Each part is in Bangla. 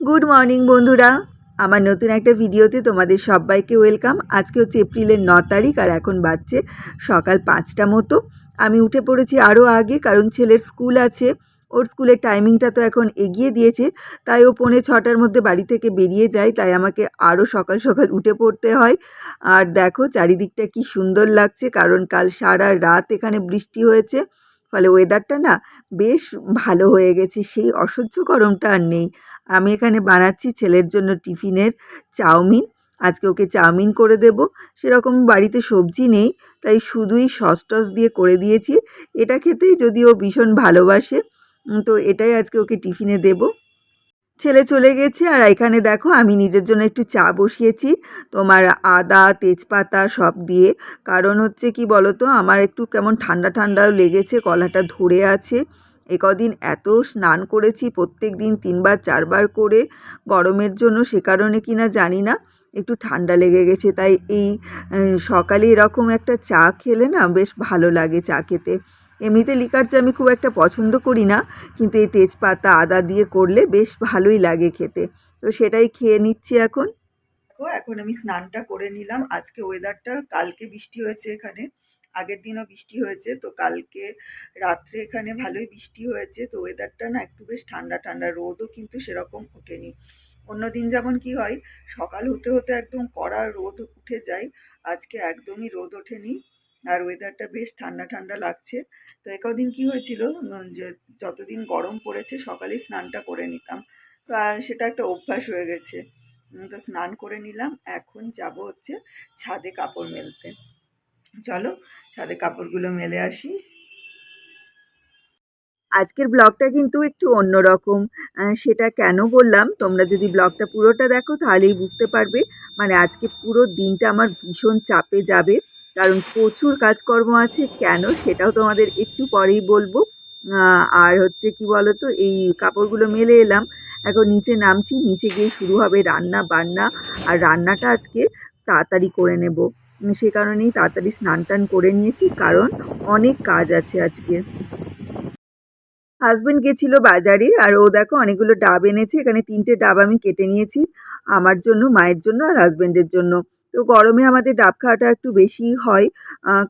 গুড মর্নিং বন্ধুরা, আমার নতুন একটা ভিডিওতে তোমাদের সবাইকে ওয়েলকাম। আজকে হচ্ছে এপ্রিলের 9 তারিখ আর এখন বাজছে সকাল 5টা মতো। আমি উঠে পড়েছি আরও আগে, কারণ ছেলের স্কুল আছে। ওর স্কুলের টাইমিংটা তো এখন এগিয়ে দিয়েছে, তাই ও 5:45টার মধ্যে বাড়ি থেকে বেরিয়ে যায়, তাই আমাকে আরও সকাল সকাল উঠে পড়তে হয়। আর দেখো চারিদিকটা কি সুন্দর লাগছে, কারণ কাল সারা রাত এখানে বৃষ্টি হয়েছে, ফলে ওয়েদারটা না বেশ ভালো হয়ে গেছে, সেই অসহ্য গরমটা আর নেই। আমি এখানে বানাচ্ছি ছেলের জন্য টিফিনের চাউমিন। আজকে ওকে চাউমিন করে দেব। সেরকম বাড়িতে সবজি নেই, তাই শুধুই সস টস দিয়ে করে দিয়েছি। এটা খেতেই যদিও ভীষণ ভালোবাসে, তো এটাই আজকে ওকে টিফিনে দেব। ছেলে চলে গেছে আর এখানে দেখো আমি নিজের জন্য একটু চা বসিয়েছি, তোমার আদা তেজপাতা সব দিয়ে। কারণ হচ্ছে কি বলো তো, আমার একটু কেমন ঠান্ডা ঠান্ডাও লেগেছে, গলাটা ধরে আছে। কদিন এত স্নান করেছি, প্রত্যেক দিন 3বার 4বার করে গরমের জন্য, সে কারণে কিনা জানি না একটু ঠান্ডা লেগে গেছে। তাই এই সকালে এরকম একটা চা খেলে না বেশ ভালো লাগে চা খেতে। এমনিতে লিকার চা আমি খুব একটা পছন্দ করি না, কিন্তু এই তেজপাতা আদা দিয়ে করলে বেশ ভালোই লাগে খেতে। তো সেটাই খেয়ে নিচ্ছি এখন। এখন আমি স্নানটা করে নিলাম। আজকে ওয়েদারটা, কালকে বৃষ্টি হয়েছে এখানে, আগের দিনও বৃষ্টি হয়েছে, তো কালকে রাত্রে এখানে ভালোই বৃষ্টি হয়েছে। তো ওয়েদারটা না একটু বেশ ঠান্ডা ঠান্ডা, রোদও কিন্তু সেরকম ওঠেনি। অন্যদিন যেমন কি হয়, সকাল হতে হতে একদম কড়া রোদ উঠে যায়, আজকে একদমই রোদ ওঠেনি আর ওয়েদারটা বেশ ঠান্ডা ঠান্ডা লাগছে। তো কদিন কি হয়েছিল, যে যতদিন গরম পড়েছে সকালেই স্নানটা করে নিতাম, তো সেটা একটা অভ্যাস হয়ে গেছে। তো স্নান করে নিলাম, এখন যাব হচ্ছে ছাদে কাপড় মেলতে। চলো ছাদে কাপড়গুলো মেলে আসি। আজকের ব্লগটা কিন্তু একটু অন্যরকম। সেটা কেন বললাম, তোমরা যদি ব্লগটা পুরোটা দেখো তাহলেই বুঝতে পারবে। মানে আজকে পুরো দিনটা আমার ভীষণ চাপে যাবে, কারণ প্রচুর কাজকর্ম আছে। কেন সেটাও তোমাদের একটু পরেই বলবো। আর হচ্ছে কি বলো তো, এই কাপড়গুলো মেলে এলাম, এখন নিচে নামছি, নিচে গিয়ে শুরু হবে রান্না বান্না। আর রান্নাটা আজকে তাড়াতাড়ি করে নেব, সে কারণেই তাড়াতাড়ি স্নান টান করে নিয়েছি, কারণ অনেক কাজ আছে আজকে। হাসবেন্ড গেছিল বাজারে, আর ও দেখো অনেকগুলো ডাব এনেছে। এখানে 3টে ডাব আমি কেটে নিয়েছি, আমার জন্য, মায়ের জন্য আর হাসবেন্ডের জন্য। তো গরমে আমাদের ডাব খাওয়াটা একটু বেশিই হয়,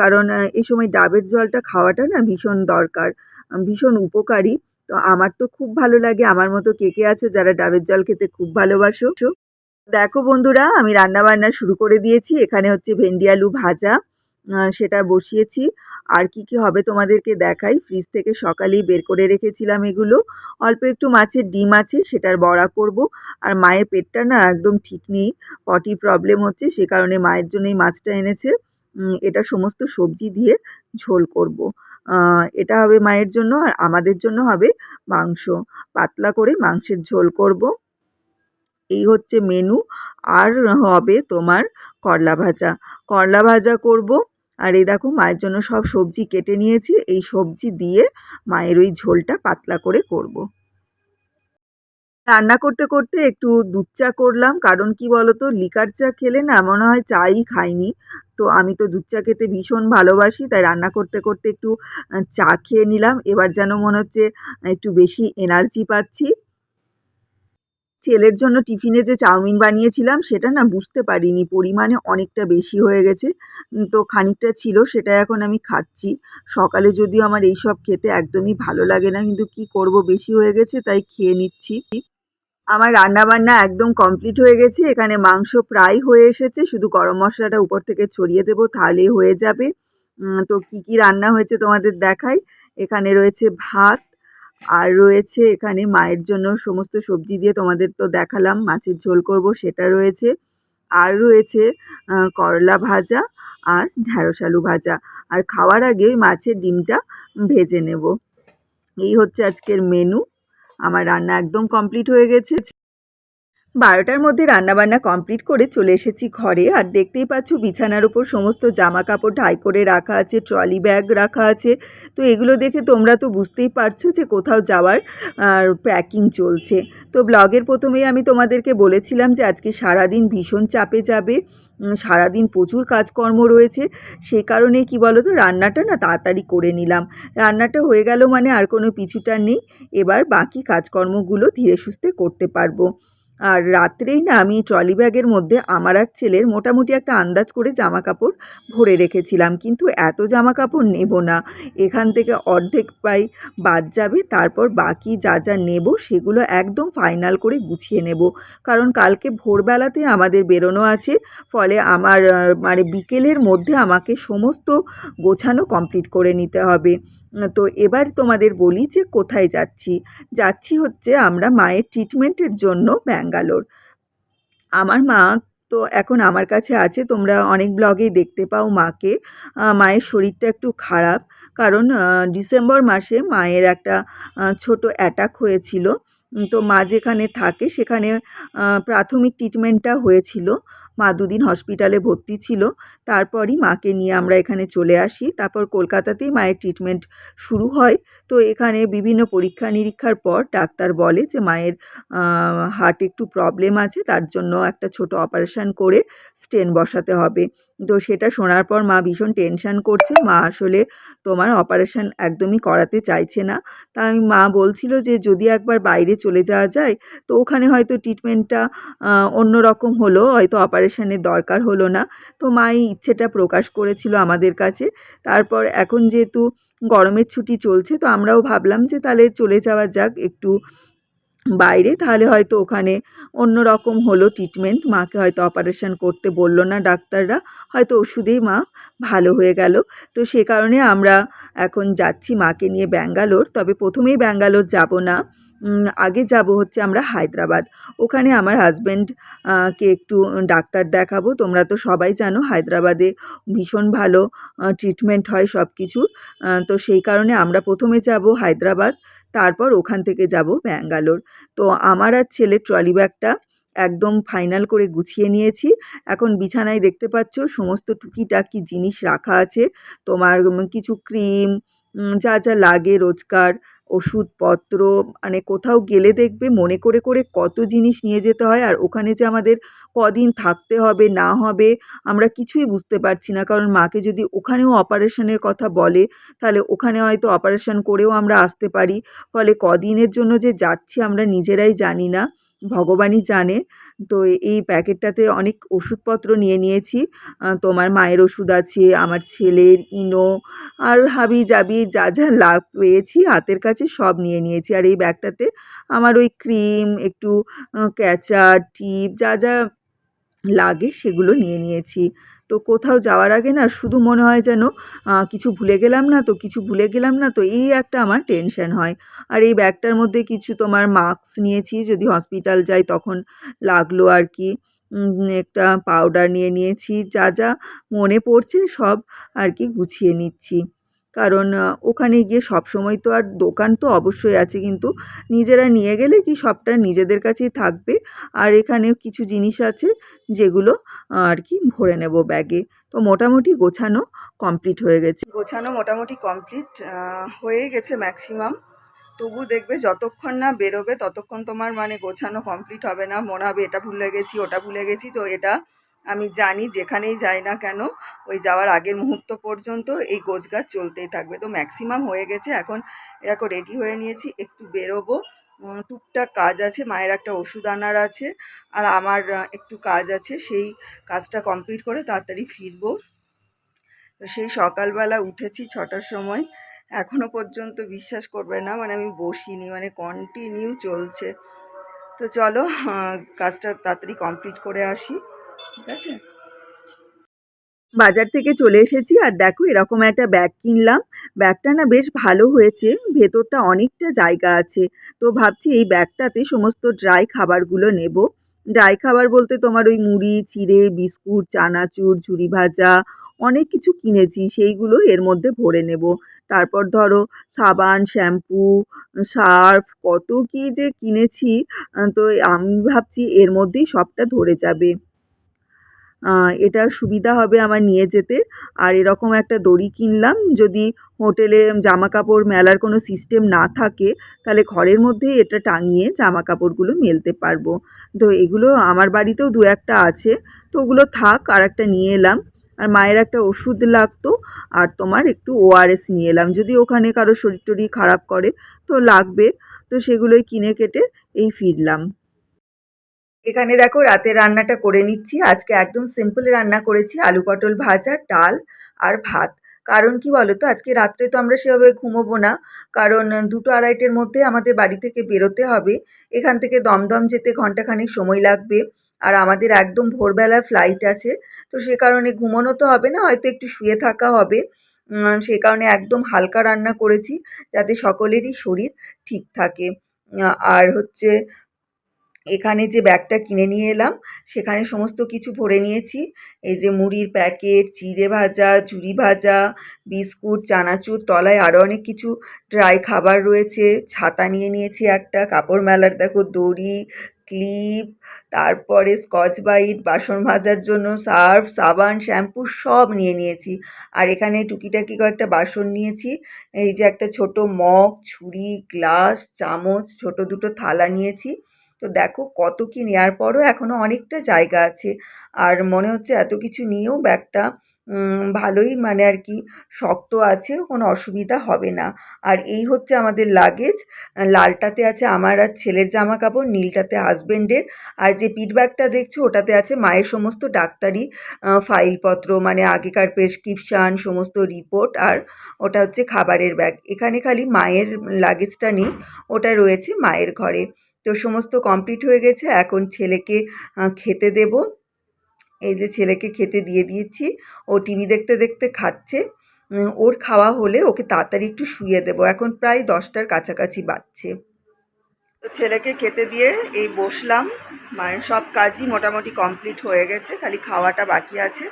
কারণ এই সময় ডাবের জলটা খাওয়াটা না ভীষণ দরকার, ভীষণ উপকারী। তো আমার তো খুব ভালো লাগে। আমার মতো কে কে আছো যারা ডাবের জল খেতে খুব ভালোবাসো? দেখো বন্ধুরা, আমি রান্না বান্না শুরু করে দিয়েছি। এখানে হচ্ছে ভেন্ডি আলু ভাজা, সেটা বসিয়েছি। আর কি কি হবে তোমাদেরকে দেখাই। ফ্রিজ থেকে সকালেই বের করে রেখেছিলাম এগুলো। অল্প একটু মাছের ডিম আছে, সেটার বড়া করব। আর মায়ের পেটটা না একদম ঠিক নেই, পটি প্রবলেম হচ্ছে, সে কারণে মায়ের জন্যই মাছটা এনেছে। এটা সমস্ত সবজি দিয়ে ঝোল করব। এটা হবে মায়ের জন্য, আর আমাদের জন্য হবে মাংস, পাতলা করে মাংসের ঝোল করব। এই হচ্ছে মেনু। আর হবে তোমার করলা ভাজা, করলা ভাজা করব। আর এই দেখো মায়ের জন্য সব সবজি কেটে নিয়েছি, এই সবজি দিয়ে মায়ের ওই ঝোলটা পাতলা করে করব। রান্না করতে করতে একটু দুধ চা করলাম, কারণ কি বলতো, লিকার চা খেলে না মনে হয় চাই খাইনি। তো আমি তো দুধ চা খেতে ভীষণ ভালোবাসি, তাই রান্না করতে করতে একটু চা খেয়ে নিলাম। এবার যেন মনে হচ্ছে একটু বেশি এনার্জি পাচ্ছি। ছেলের জন্য টিফিনে যে চাউমিন বানিয়েছিলাম, সেটা না বুঝতে পারিনি, পরিমাণে অনেকটা বেশি হয়ে গেছে। তো খানিকটা ছিল, সেটা এখন আমি খাচ্ছি। সকালে যদিও আমার এইসব খেতে একদমই ভালো লাগে না, কিন্তু কি করব, বেশি হয়ে গেছে তাই খেয়ে নিচ্ছি। আমার রান্নাবান্না একদম কমপ্লিট হয়ে গেছে। এখানে মাংস প্রায় হয়ে এসেছে, শুধু গরম মশলাটা উপর থেকে ছড়িয়ে দেবো, তাহলেই হয়ে যাবে। তো কি কি রান্না হয়েছে তোমাদের দেখাই। এখানে রয়েছে ভাত, আর রয়েছে এখানে মায়ের জন্য সমস্ত সবজি দিয়ে, তোমাদের তো দেখালাম মাছের ঝোল করব, সেটা রয়েছে। আর রয়েছে করলা ভাজা আর ঢ্যাঁড়স আলু ভাজা। আর খাওয়ার আগে ওই মাছের ডিমটা ভেজে নেব। এই হচ্ছে আজকের মেনু। আমার রান্না একদম কমপ্লিট হয়ে গেছে। 12টার মধ্যে রান্নাবান্না কমপ্লিট করে চলে এসেছি ঘরে। আর দেখতেই পাচ্ছ বিছানার উপর সমস্ত জামা কাপড় ঢাই করে রাখা আছে, ট্রলি ব্যাগ রাখা আছে। তো এগুলো দেখে তোমরা তো বুঝতেই পারছো যে কোথাও যাওয়ার প্যাকিং চলছে। তো ব্লগের প্রথমেই আমি তোমাদেরকে বলেছিলাম যে আজকে সারাদিন ভীষণ চাপে যাবে, সারাদিন প্রচুর কাজকর্ম রয়েছে। সেই কারণেই কি বলো তো, রান্নাটা না তাড়াতাড়ি করে নিলাম। রান্নাটা হয়ে গেল মানে আর কোনো পিছুটান নেই, এবার বাকি কাজকর্মগুলো ধীরে সুস্থে করতে পারবো। আর রাত্রেই না আমি ট্রলি ব্যাগের মধ্যে আমার আর ছেলের মোটামুটি একটা আন্দাজ করে জামা কাপড় ভরে রেখেছিলাম, কিন্তু এত জামা কাপড় নেব না, এখান থেকে অর্ধেক পাই বাদ যাবে, তারপর বাকি যা যা নেব সেগুলো একদম ফাইনাল করে গুছিয়ে নেব, কারণ কালকে ভোরবেলাতে আমাদের বেরোনো আছে। ফলে আমার মানে বিকেলের মধ্যে আমাকে সমস্ত গোছানো কমপ্লিট করে নিতে হবে। তো এবার তোমাদের বলি যে কোথায় যাচ্ছি। যাচ্ছি হচ্ছে আমরা মায়ের ট্রিটমেন্টের জন্য ব্যাঙ্গালোর। আমার মা তো এখন আমার কাছে আছে, তোমরা অনেক ব্লগেই দেখতে পাও মাকে। মায়ের শরীরটা একটু খারাপ, কারণ ডিসেম্বর মাসে মায়ের একটা ছোট অ্যাটাক হয়েছিল। তো মা যেখানে থাকে সেখানে প্রাথমিক ট্রিটমেন্টটা হয়েছিল। মা দুদিন হসপিটালে ভর্তি ছিল, তারপরই মাকে নিয়ে আমরা এখানে চলে আসি। তারপর কলকাতাতেই মায়ের ট্রিটমেন্ট শুরু হয়। তো এখানে বিভিন্ন পরীক্ষা নিরীক্ষার পর ডাক্তার বলে যে মায়ের হার্টে একটু প্রবলেম আছে, তার জন্য একটা ছোট অপারেশান করে স্টেন বসাতে হবে। তো সেটা শোনার পর মা ভীষণ টেনশান করছে। মা আসলে তোমার অপারেশান একদমই করাতে চাইছে না। তা আমি মা বলছিল যে যদি একবার বাইরে চলে যাওয়া যায় তো ওখানে হয়তো ট্রিটমেন্টটা অন্য রকম হলো, হয়তো অপারেশানের দরকার হলো না। তো মা এই ইচ্ছেটা প্রকাশ করেছিল আমাদের কাছে। তারপর এখন যেহেতু গরমের ছুটি চলছে, তো আমরাও ভাবলাম যে তাহলে চলে যাওয়া যাক একটু বাইরে, তাহলে হয়তো ওখানে অন্য রকম হলো ট্রিটমেন্ট, মাকে হয়তো অপারেশন করতে বললো না ডাক্তাররা, হয়তো ওষুধেই মা ভালো হয়ে গেল। তো সে কারণে আমরা এখন যাচ্ছি মাকে নিয়ে ব্যাঙ্গালোর। তবে প্রথমেই ব্যাঙ্গালোর যাব না, আগে যাব হচ্ছে আমরা হায়দ্রাবাদ। ওখানে আমার হাজব্যান্ড কে একটু ডাক্তার দেখাবো। তোমরা তো সবাই জানো হায়দ্রাবাদে ভীষণ ভালো ট্রিটমেন্ট হয় সব কিছুর। তো সেই কারণে আমরা প্রথমে যাব হায়দ্রাবাদ, তারপর ওখান থেকে যাব ব্যাঙ্গালোর। তো আমার আর ছেলের ট্রলি ব্যাগটা একদম ফাইনাল করে গুছিয়ে নিয়েছি। এখন বিছানায় দেখতে পাচ্ছ সমস্ত টুকিটাকি জিনিস রাখা আছে। তোমার কিছু ক্রিম, যা যা লাগে রোজকার, ওষুধপত্র, মানে কোথাও গেলে দেখবে মনে করে করে কত জিনিস নিয়ে যেতে হয়। আর ওখানে যে আমাদের কদিন থাকতে হবে না হবে আমরা কিছুই বুঝতে পারছি না, কারণ মাকে যদি ওখানেও অপারেশনের কথা বলে তাহলে ওখানে হয়তো অপারেশন করেও আমরা আসতে পারি। ফলে কদিনের জন্য যে যাচ্ছি আমরা নিজেরাই জানি না, ভগবানই জানে। তো এই প্যাকেটটাতে অনেক ওষুধপত্র নিয়ে নিয়েছি। তোমার মায়ের ওষুধ আছে, আমার ছেলের, ইনো, আর হাবি-জাবি যা যা পেয়েছি হাতের কাছে সব নিয়ে নিয়েছি। আর এই ব্যাগটাতে আমার ওই ক্রিম, একটু ক্যাচা, টিপ যা যা লাগে সেগুলো নিয়ে নিয়েছি। তো কোথাও যাওয়ার আগে না শুধু মনে হয় যেন কিছু ভুলে গেলাম না তো, কিছু ভুলে গেলাম না তো, এই একটা আমার টেনশন হয়। আর এই ব্যাগটার মধ্যে কিছু তোমার মাস্ক নিয়েছি, যদি হসপিটাল যাই তখন লাগলো আর কি। একটা পাউডার নিয়ে নিয়েছি, যা যা মনে পড়ছে সব আর কি গুছিয়ে নিচ্ছি। কারণ ওখানে গিয়ে সবসময় তো আর দোকান তো অবশ্যই আছে, কিন্তু নিজেরা নিয়ে গেলে কি সবটা নিজেদের কাছেই থাকবে। আর এখানে কিছু জিনিস আছে যেগুলো আর কি ভরে নেব ব্যাগে। তো মোটামুটি গোছানো কমপ্লিট হয়ে গেছে, গোছানো মোটামুটি কমপ্লিট হয়ে গেছে ম্যাক্সিমাম। তবু দেখবে যতক্ষণ না বেরোবে ততক্ষণ তোমার মানে গোছানো কমপ্লিট হবে না, মনে হবে এটা ভুলে গেছি ওটা ভুলে গেছি। তো এটা আমি জানি যেখানেই যাই না কেন ওই যাওয়ার আগের মুহূর্ত পর্যন্ত এই গোছগাছ চলতেই থাকবে। তো ম্যাক্সিমাম হয়ে গেছে, এখন এরকম রেডি হয়ে নিয়েছি, একটু বেরোবো। টুকটাক কাজ আছে, মায়ের একটা ওষুধ আনার আছে, আর আমার একটু কাজ আছে, সেই কাজটা কমপ্লিট করে তাড়াতাড়ি ফিরবো। তো সেই সকালবেলা উঠেছি 6টার সময়, এখনও পর্যন্ত বিশ্বাস করবে না মানে আমি বসিনি, মানে কন্টিনিউ চলছে। তো চলো কাজটা তাড়াতাড়ি কমপ্লিট করে আসি, ঠিক আছে। বাজার থেকে চলে এসেছি আর দেখো এরকম একটা ব্যাগ কিনলাম। ব্যাগটা না বেশ ভালো হয়েছে, ভেতরটা অনেকটা জায়গা আছে। তো ভাবছি এই ব্যাগটাতে সমস্ত ড্রাই খাবারগুলো নেব। ড্রাই খাবার বলতে তোমার ওই মুড়ি, চিড়ে, বিস্কুট, চানাচুর, ঝুরি ভাজা, অনেক কিছু কিনেছি, সেইগুলো এর মধ্যে ভরে নেব। তারপর ধরো সাবান, শ্যাম্পু, সার্ফ, কত কী যে কিনেছি। তো আমি ভাবছি এর মধ্যেই সবটা ধরে যাবে। এটা সুবিধা হবে আমার নিয়ে যেতে। আর এরকম একটা দড়ি কিনলাম, যদি হোটেলে জামাকাপড় মেলার কোনো সিস্টেম না থাকে তাহলে ঘরের মধ্যেই এটা টাঙিয়ে জামাকাপড়গুলো মেলতে পারবো। তো এগুলো আমার বাড়িতেও ২-১টা আছে, তো ওগুলো থাক, আর একটা নিয়ে এলাম। আর মায়ের একটা ওষুধ লাগতো, আর তোমার একটু ওআরএস নিয়ে এলাম, যদি ওখানে কারো শরীর টরীর খারাপ করে তো লাগবে। তো সেগুলোই কিনে কেটে এই ফিরলাম। এখানে দেখো রাতের রান্নাটা করে নিচ্ছি। আজকে একদম সিম্পল রান্না করেছি, আলু পটল ভাজা, ডাল আর ভাত। কারণ কি বলো তো, আজকে রাত্রে তো আমরা সেভাবে ঘুমোবো না, কারণ 2টো-2:30-টের মধ্যে আমাদের বাড়ি থেকে বেরোতে হবে। এখান থেকে দমদম যেতে ঘন্টাখানেক সময় লাগবে, আর আমাদের একদম ভোরবেলা ফ্লাইট আছে। তো সে কারণে ঘুমোনো তো হবে না, হয়তো একটু শুয়ে থাকা হবে। সে কারণে একদম হালকা রান্না করেছি, যাতে সকলেরই শরীর ঠিক থাকে। আর হচ্ছে এখানে যে ব্যাগটা কিনে নিয়ে এলাম, সেখানে সমস্ত কিছু ভরে নিয়েছি। এই যে মুড়ির প্যাকেট, চিড়ে ভাজা, ঝুরি ভাজা, বিস্কুট, চানাচুর, তলায় আরও অনেক কিছু ড্রাই খাবার রয়েছে। ছাতা নিয়ে নিয়েছি একটা, কাপড় মেলার দেখো দড়ি, ক্লিপ, তারপরে স্কচ ব্রাইট, বাসন মাজার জন্য সার্ফ, সাবান, শ্যাম্পু সব নিয়ে নিয়েছি। আর এখানে টুকিটাকি কয়েকটা বাসন নিয়েছি। এই যে একটা ছোট মগ, ছুরি, গ্লাস, চামচ, ছোট দুটো থালা নিয়েছি। তো দেখো কত কি নেওয়ার পরও এখনও অনেকটা জায়গা আছে, আর মনে হচ্ছে এত কিছু নিয়েও ব্যাগটা ভালোই মানে আর কি শক্ত আছে, কোনো অসুবিধা হবে না। আর এই হচ্ছে আমাদের লাগেজ। লালটাতে আছে আমার আর ছেলের জামা কাপড়, নীলটাতে হাজবেন্ডের, আর যে পিঠ ব্যাগটা দেখছো ওটাতে আছে মায়ের সমস্ত ডাক্তারি ফাইলপত্র, মানে আগেকার প্রেসক্রিপশান, সমস্ত রিপোর্ট, আর ওটা হচ্ছে খাবারের ব্যাগ। এখানে খালি মায়ের লাগেজটা নেই, ওটা রয়েছে মায়ের ঘরে। তো সমস্ত কমপ্লিট হয়ে গেছে, এখন ছেলেকে খেতে দেব। এই যে ছেলেকে খেতে দিয়ে দিয়েছি, ও টিভি দেখতে দেখতে খাচ্ছে। ওর খাওয়া হলে ওকে তাড়াতাড়ি একটু শুইয়ে দেবো, এখন প্রায় 10টার কাছাকাছি বাজছে। তো ছেলেকে খেতে দিয়ে এই বসলাম, মায়ের সব কাজই মোটামুটি কমপ্লিট হয়ে গেছে, খালি খাওয়াটা বাকি আছে।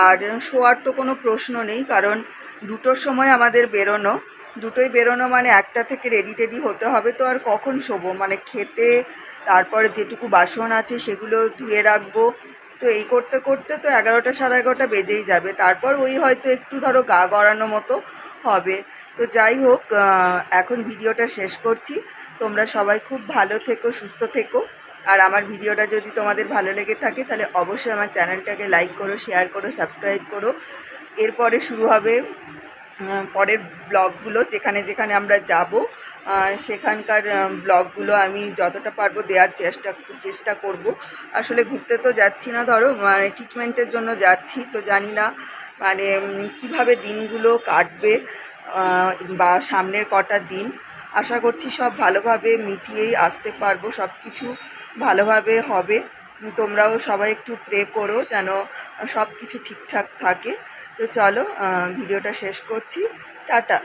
আর শোয়ার তো কোনো প্রশ্ন নেই, কারণ 2টোর সময় আমাদের বেরোনো। 2টোয় বেরোনো মানে 1টা থেকে রেডি টেডি হতে হবে, তো আর কখন শোবো, মানে খেতে, তারপরে যেটুকু বাসন আছে সেগুলো ধুয়ে রাখবো। তো এই করতে করতে তো 11টা 11:30 বেজেই যাবে, তারপর ওই হয়তো একটু ধরো গা গড়ানো মতো হবে। তো যাই হোক, এখন ভিডিওটা শেষ করছি। তোমরা সবাই খুব ভালো থেকো, সুস্থ থেকো। আর আমার ভিডিওটা যদি তোমাদের ভালো লেগে থাকে তাহলে অবশ্যই আমার চ্যানেলটাকে লাইক করো, শেয়ার করো, সাবস্ক্রাইব করো। এরপরে শুরু হবে পরের ব্লগগুলো, যেখানে যেখানে আমরা যাব সেখানকার ব্লগগুলো আমি যতটা পারবো দেওয়ার চেষ্টা করব। আসলে ঘুরতে তো যাচ্ছি না, ধরো মানে ট্রিটমেন্টের জন্য যাচ্ছি, তো জানি না মানে কীভাবে দিনগুলো কাটবে, বা সামনের কটা দিন আশা করছি সব ভালোভাবে মিটিয়েই আসতে পারবো, সব কিছু ভালোভাবে হবে। তোমরাও সবাই একটু প্রে করো যেন সব কিছু ঠিকঠাক থাকে। তো চলো ভিডিওটা শেষ করছি, টাটা।